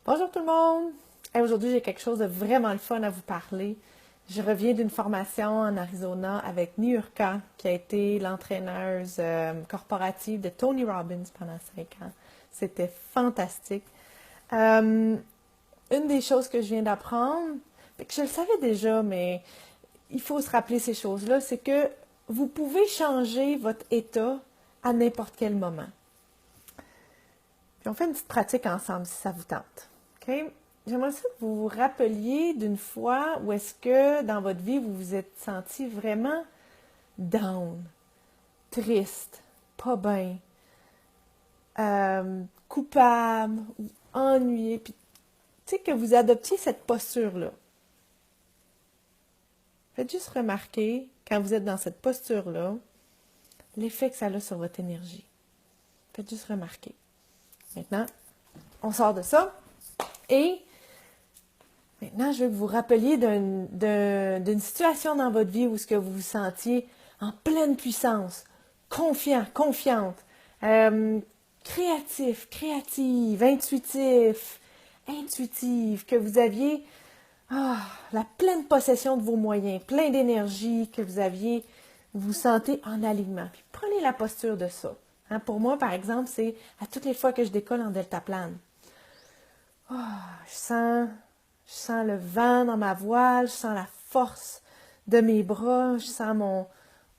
Bonjour tout le monde! Aujourd'hui, j'ai quelque chose de vraiment le fun à vous parler. Je reviens d'une formation en Arizona avec Niurka, qui a été l'entraîneuse corporative de Tony Robbins pendant 5 ans. C'était fantastique. Une des choses que je viens d'apprendre, que je le savais déjà, mais il faut se rappeler ces choses-là, c'est que vous pouvez changer votre état à n'importe quel moment. Puis on fait une petite pratique ensemble si ça vous tente. OK? J'aimerais ça que vous vous rappeliez d'une fois où est-ce que dans votre vie, vous vous êtes senti vraiment down, triste, pas bien, coupable, ou ennuyé. Puis, tu sais, que vous adoptiez cette posture-là. Faites juste remarquer, quand vous êtes dans cette posture-là, l'effet que ça a sur votre énergie. Faites juste remarquer. Maintenant, on sort de ça. Et maintenant, je veux que vous rappeliez d'une situation dans votre vie où ce que vous vous sentiez en pleine puissance, confiant, confiante, créatif, créative, intuitive, que vous aviez la pleine possession de vos moyens, plein d'énergie, que vous vous sentez en alignement. Puis prenez la posture de ça. Hein, pour moi, par exemple, c'est à toutes les fois que je décolle en deltaplane. Je sens le vent dans ma voile, je sens la force de mes bras, je sens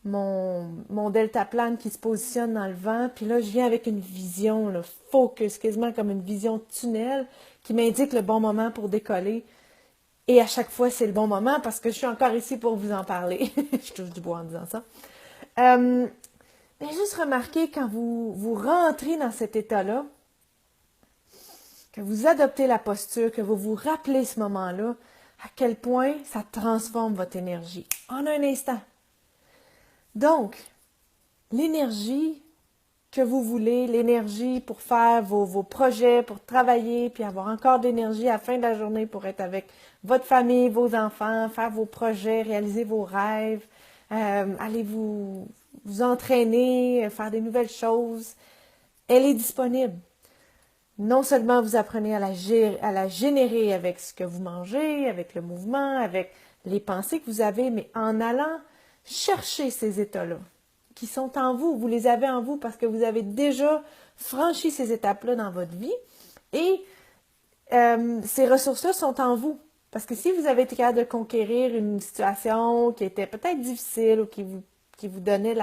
mon deltaplane qui se positionne dans le vent. Puis là, je viens avec une vision, là, focus, quasiment comme une vision de tunnel qui m'indique le bon moment pour décoller. Et à chaque fois, c'est le bon moment parce que je suis encore ici pour vous en parler. Je touche du bois en disant ça. Mais juste remarquez quand vous rentrez dans cet état-là, que vous adoptez la posture, que vous vous rappelez ce moment-là, à quel point ça transforme votre énergie en un instant. Donc, l'énergie que vous voulez, l'énergie pour faire vos projets, pour travailler, puis avoir encore d'énergie à la fin de la journée pour être avec votre famille, vos enfants, faire vos projets, réaliser vos rêves, aller vous entraîner, faire des nouvelles choses, elle est disponible. Non seulement vous apprenez à la générer avec ce que vous mangez, avec le mouvement, avec les pensées que vous avez, mais en allant chercher ces états-là qui sont en vous, vous les avez en vous parce que vous avez déjà franchi ces étapes-là dans votre vie et ces ressources-là sont en vous. Parce que si vous avez été capable de conquérir une situation qui était peut-être difficile ou qui vous donnait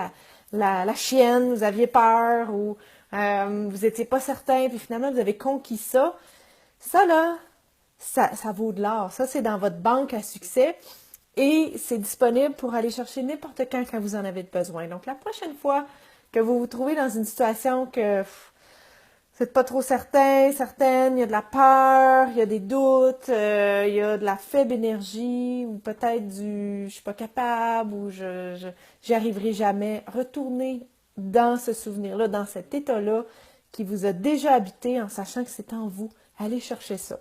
la chienne, vous aviez peur ou vous n'étiez pas certain, puis finalement vous avez conquis ça, ça là, ça vaut de l'or. Ça, c'est dans votre banque à succès et c'est disponible pour aller chercher n'importe quand vous en avez besoin. Donc, la prochaine fois que vous vous trouvez dans une situation que vous n'êtes pas trop certaine, il y a de la peur, il y a des doutes, il y a de la faible énergie ou peut-être je suis pas capable ou j'y arriverai jamais. Retournez dans ce souvenir-là, dans cet état-là qui vous a déjà habité en sachant que c'est en vous. Allez chercher ça.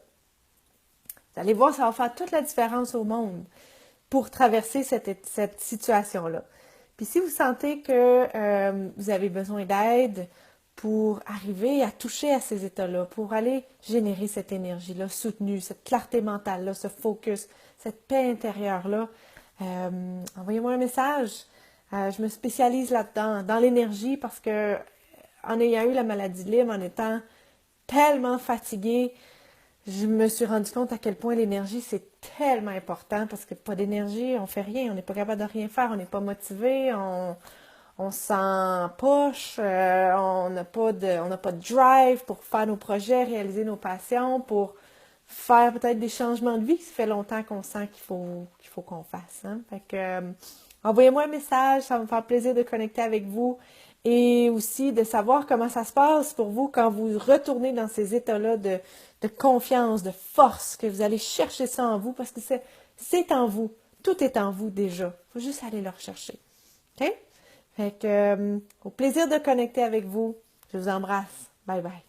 Vous allez voir, ça va faire toute la différence au monde pour traverser cette situation-là. Puis si vous sentez que vous avez besoin d'aide pour arriver à toucher à ces états-là, pour aller générer cette énergie-là soutenue, cette clarté mentale-là, ce focus, cette paix intérieure-là, envoyez-moi un message. Je me spécialise là-dedans, dans l'énergie, parce que en ayant eu la maladie de Lyme, en étant tellement fatiguée, je me suis rendu compte à quel point l'énergie, c'est tellement important, parce que pas d'énergie, on fait rien, on n'est pas capable de rien faire, on n'est pas motivé, on se sent poche, on n'a pas de drive pour faire nos projets, réaliser nos passions, pour faire peut-être des changements de vie. Ça fait longtemps qu'on sent qu'il faut qu'on fasse. Hein? Fait que, envoyez-moi un message, ça va me faire plaisir de connecter avec vous et aussi de savoir comment ça se passe pour vous quand vous retournez dans ces états-là de confiance, de force, que vous allez chercher ça en vous parce que c'est en vous. Tout est en vous déjà. Il faut juste aller le rechercher. OK? Fait que, au plaisir de connecter avec vous. Je vous embrasse. Bye bye.